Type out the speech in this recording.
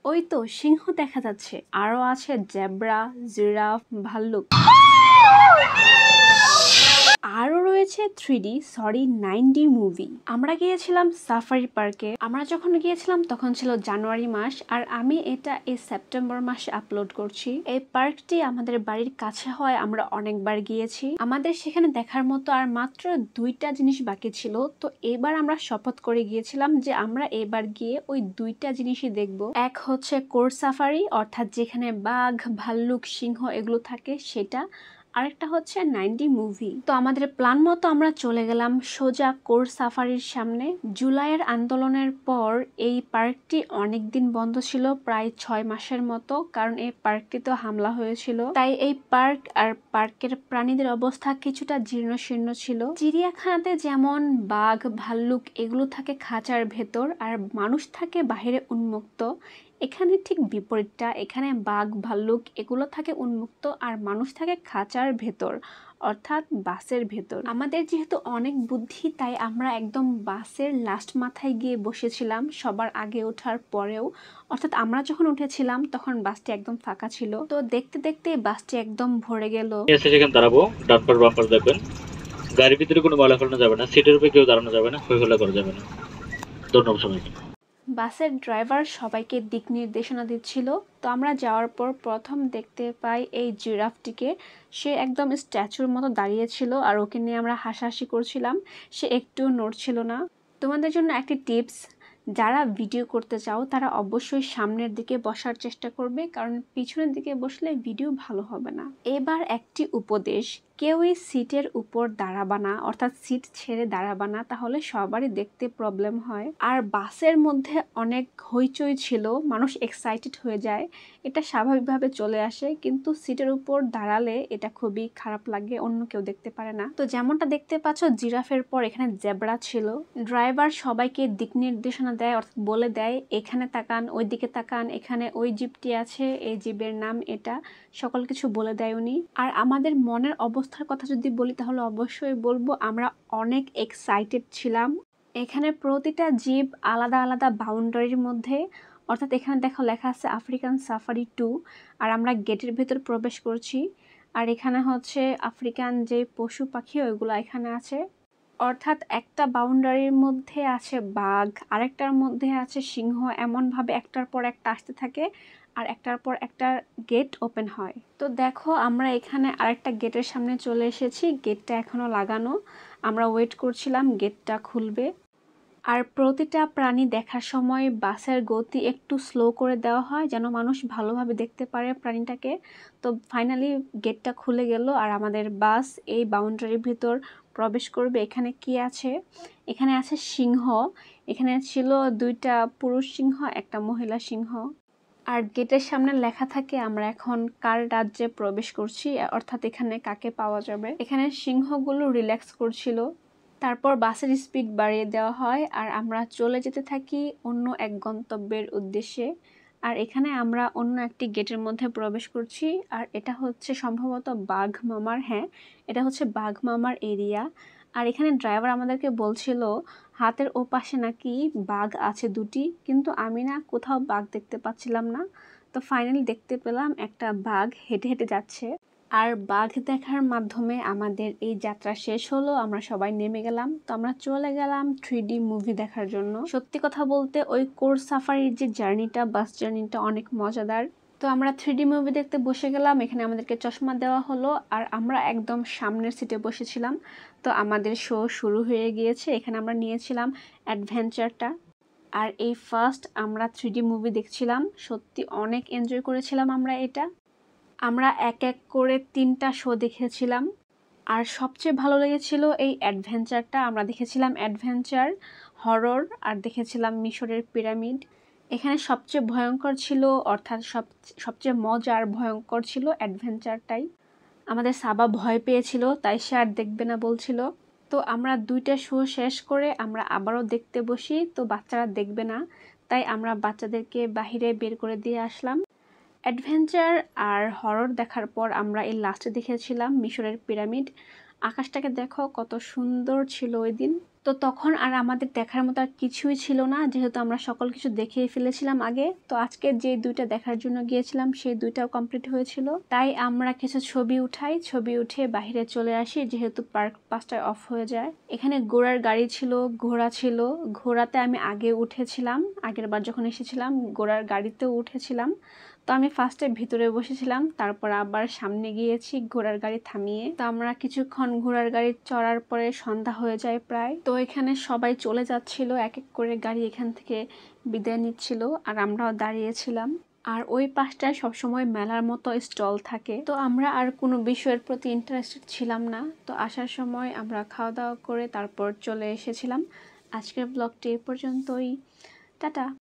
ওই তো সিংহ দেখা যাচ্ছে, আরো আছে জেব্রা, জিরাফ, ভাল্লুক, আরো রয়েছে 9D মুভি। আমরা গিয়েছিলাম সাফারি পার্কে। আমরা যখন গিয়েছিলাম তখন ছিল জানুয়ারি মাস, আর আমি এটা এই সেপ্টেম্বর মাসে আপলোড করছি। এই পার্কটি আমাদের বাড়ির কাছে হয়, আমরা অনেকবার গিয়েছি। আমাদের সেখানে দেখার মতো আর মাত্র 2টা জিনিস বাকি ছিল। তো এবার আমরা শপথ করে গিয়েছিলাম যে আমরা এবার গিয়ে ওই 2টা জিনিসই দেখব। এক হচ্ছে কোর সাফারি, অর্থাৎ যেখানে বাঘ, ভাল্লুক, সিংহ এগুলো থাকে সেটা। আরেকটা হচ্ছে 9D মুভি। তো আমাদের প্ল্যান মতো আমরা চলে গেলাম সোজা কোর সাফারির সামনে। জুলাইয়ের আন্দোলনের পর এই পার্কটি অনেকদিন বন্ধ ছিল, প্রায় 6 মাসের মতো, কারণ এই পার্কটি তো হামলা হয়েছিল। তাই এই পার্ক আর পার্কের প্রাণীদের অবস্থা কিছুটা জীর্ণশীর্ণ ছিল। চিড়িয়াখানাতে যেমন বাঘ, ভাল্লুক এগুলো থাকে খাঁচার ভেতর আর মানুষ থাকে বাহিরে উন্মুক্ত, এখানে ঠিক বিপরীতটা। এখানে বাঘ, ভাল্লুক এগুলো থাকে উন্মুক্ত আর মানুষ থাকে খাঁচার ভেতর, অর্থাৎ বাসের ভেতর। আমাদের যেহেতু অনেক বুদ্ধি, তাই আমরা একদম বাসের লাস্ট মাথায় গিয়ে বসেছিলাম, সবার আগে ওঠার পরেও। অর্থাৎ আমরা যখন উঠেছিলাম তখন বাসটি একদম ফাঁকা ছিল। তো দেখতে দেখতে বাসটি একদম ভরে গেল। সেখানে দাঁড়াবো, ডাম্পার বাম্পার দেখবেন। গাড়ির ভিতরে কোনো ময়লা ফেলানো যাবে না, সিটের উপরে কেউ দাঁড়ানো যাবে না, হই হল্লা করা যাবে না। ধন্যবাদ সবাইকে। বাসের ড্রাইভার সবাইকে দিক নির্দেশনা দিচ্ছিল। তো আমরা যাওয়ার পর প্রথম দেখতে পাই এই জিরাফটিকে। সে একদম স্ট্যাচুর মতো দাঁড়িয়েছিল আর ওকে নিয়ে আমরা হাসাহাসি করছিলাম, সে একটু নড়ছিল না। তোমাদের জন্য একটি টিপস, যারা ভিডিও করতে চাও তারা অবশ্যই সামনের দিকে বসার চেষ্টা করবে, কারণ পিছনের দিকে বসলে ভিডিও ভালো হবে না। এবার একটি উপদেশ, কেউই সিটের উপর দাঁড়াবা না, অর্থাৎ সিট ছেড়ে দাঁড়াবা না, তাহলে সবারই দেখতে প্রবলেম হয়। আর বাসের মধ্যে অনেক হইচই ছিল, মানুষ এক্সাইটেড হয়ে যায়, এটা স্বাভাবিকভাবে চলে আসে, কিন্তু সিটের উপর দাঁড়ালে এটা খুবই খারাপ লাগে, অন্য কেউ দেখতে পারে না। তো যেমনটা দেখতে পাচ্ছ জিরাফের পর এখানে জেব্রা ছিল। ড্রাইভার সবাইকে দিক নির্দেশনা দেয়, অর্থাৎ বলে দেয় এখানে তাকান, ওই দিকে তাকান, এখানে ওই জিপটি আছে, এই জিপের নাম এটা, সকল কিছু বলে দেয় উনি। আর আমাদের মনের অবস্থার কথা যদি বলি তাহলে অবশ্যই বলবো আমরা অনেক এক্সাইটেড ছিলাম। এখানে প্রতিটা জিপ আলাদা আলাদা বাউন্ডারির মধ্যে, অর্থাৎ এখানে দেখো লেখা আছে আফ্রিকান সাফারি 2, আর আমরা গেটের ভেতর প্রবেশ করছি। আর এখানে হচ্ছে আফ্রিকান যে পশু পাখি ওইগুলো এখানে আছে, অর্থাৎ একটা বাউন্ডারির মধ্যে আছে বাঘ, আরেকটার মধ্যে আছে সিংহ, এমনভাবে একটার পর একটা আসতে থাকে আর একটার পর একটা গেট ওপেন হয়। তো দেখো আমরা এখানে আরেকটা গেটের সামনে চলে এসেছি, গেটটা এখনো লাগানো, আমরা ওয়েট করছিলাম গেটটা খুলবে। আর প্রতিটা প্রাণী দেখার সময় বাসের গতি একটু স্লো করে দেওয়া হয় যেন মানুষ ভালোভাবে দেখতে পারে প্রাণীটাকে। তো ফাইনালি গেটটা খুলে গেল আর আমাদের বাস এই বাউন্ডারির ভিতর প্রবেশ করবে। এখানে কি আছে? এখানে আছে সিংহ, এখানে ছিল 2টা পুরুষ সিংহ, একটা মহিলা সিংহ। আর গেটের সামনে লেখা থাকে আমরা এখন কার রাজ্যে প্রবেশ করছি, অর্থাৎ এখানে কাকে পাওয়া যাবে। এখানে সিংহগুলো রিল্যাক্স করছিল। তারপর বাসের স্পিড বাড়িয়ে দেওয়া হয় আর আমরা চলে যেতে থাকি অন্য এক গন্তব্যের উদ্দেশ্যে। আর এখানে আমরা অন্য একটি গেটের মধ্যে প্রবেশ করছি, আর এটা হচ্ছে সম্ভবত বাঘ মামার, হ্যাঁ এটা হচ্ছে বাঘ মামার এরিয়া। আর এখানে ড্রাইভার আমাদেরকে বলছিল হাতের ওপাশে নাকি বাঘ আছে 2টি, কিন্তু আমি না কোথাও বাঘ দেখতে পাচ্ছিলাম না। তো ফাইনালি দেখতে পেলাম একটা বাঘ হেঁটে হেঁটে যাচ্ছে। আর বাঘ দেখার মাধ্যমে আমাদের এই যাত্রা শেষ হলো, আমরা সবাই নেমে গেলাম। তো আমরা চলে গেলাম 3D মুভি দেখার জন্য। সত্যি কথা বলতে ওই কোর সাফারির যে জার্নিটা, বাস জার্নিটা অনেক মজাদার। তো আমরা 3D মুভি দেখতে বসে গেলাম, এখানে আমাদেরকে চশমা দেওয়া হলো আর আমরা একদম সামনের সিটে বসেছিলাম। তো আমাদের শো শুরু হয়ে গিয়েছে, এখানে আমরা নিয়েছিলাম অ্যাডভেঞ্চারটা। আর এই ফার্স্ট আমরা 3D মুভি দেখছিলাম, সত্যি অনেক এনজয় করেছিলাম আমরা এটা। আমরা এক এক করে 3টা শো দেখেছিলাম, আর সবচেয়ে ভালো লেগেছিল এই অ্যাডভেঞ্চারটা। আমরা দেখেছিলাম অ্যাডভেঞ্চার, হরর, আর দেখেছিলাম মিশরের পিরামিড। এখানে সবচেয়ে ভয়ঙ্কর ছিল, অর্থাৎ সবচেয়ে মজার ভয়ঙ্কর ছিল অ্যাডভেঞ্চারটাই। আমাদের সাবা ভয় পেয়েছিল, তাই সে আর দেখবে না বলছিল। তো আমরা 2টা শো শেষ করে আমরা আবারও দেখতে বসি, তো বাচ্চারা দেখবে না, তাই আমরা বাচ্চাদেরকে বাহিরে বের করে দিয়ে আসলাম। অ্যাডভেঞ্চার আর হরর দেখার পর আমরা এই লাস্টে দেখেছিলাম মিশরের পিরামিড। আকাশটাকে দেখো কত সুন্দর ছিল ওই দিন। তো তখন আর আমাদের দেখার মতো আর কিছুই ছিল না, যেহেতু আমরা সকল কিছু দেখেই ফেলেছিলাম আগে। তো আজকে যে দুইটা দেখার জন্য গিয়েছিলাম সেই দুইটাও কমপ্লিট হয়েছিল, তাই আমরা কিছু ছবি উঠাই, ছবি উঠে বাইরে চলে আসি, যেহেতু পার্ক 5টায় অফ হয়ে যায়। এখানে ঘোড়ার গাড়ি ছিল, ঘোড়া ছিল। ঘোড়াতে আমি আগে উঠেছিলাম, আগের বার যখন এসেছিলাম ঘোড়ার গাড়িতেও উঠেছিলাম। তো আমি ফার্স্টে ভিতরে বসেছিলাম, তারপর আবার সামনে গিয়েছি ঘোড়ার গাড়ি থামিয়ে। তো আমরা কিছুক্ষণ ঘোড়ার গাড়ি চড়ার পরে সন্ধ্যা হয়ে যায় প্রায়। তো এখানে সবাই চলে যাচ্ছিল, এক এক করে গাড়ি এখান থেকে বিদায় নিচ্ছিল, আর আমরাও দাঁড়িয়েছিলাম। আর ওই পাশটায় সবসময় মেলার মতো স্টল থাকে। তো আমরা আর কোনো বিষয়ের প্রতি ইন্টারেস্টেড ছিলাম না। তো আসার সময় আমরা খাওয়া দাওয়া করে তারপর চলে এসেছিলাম। আজকের ব্লগটি এ পর্যন্তই। টাটা।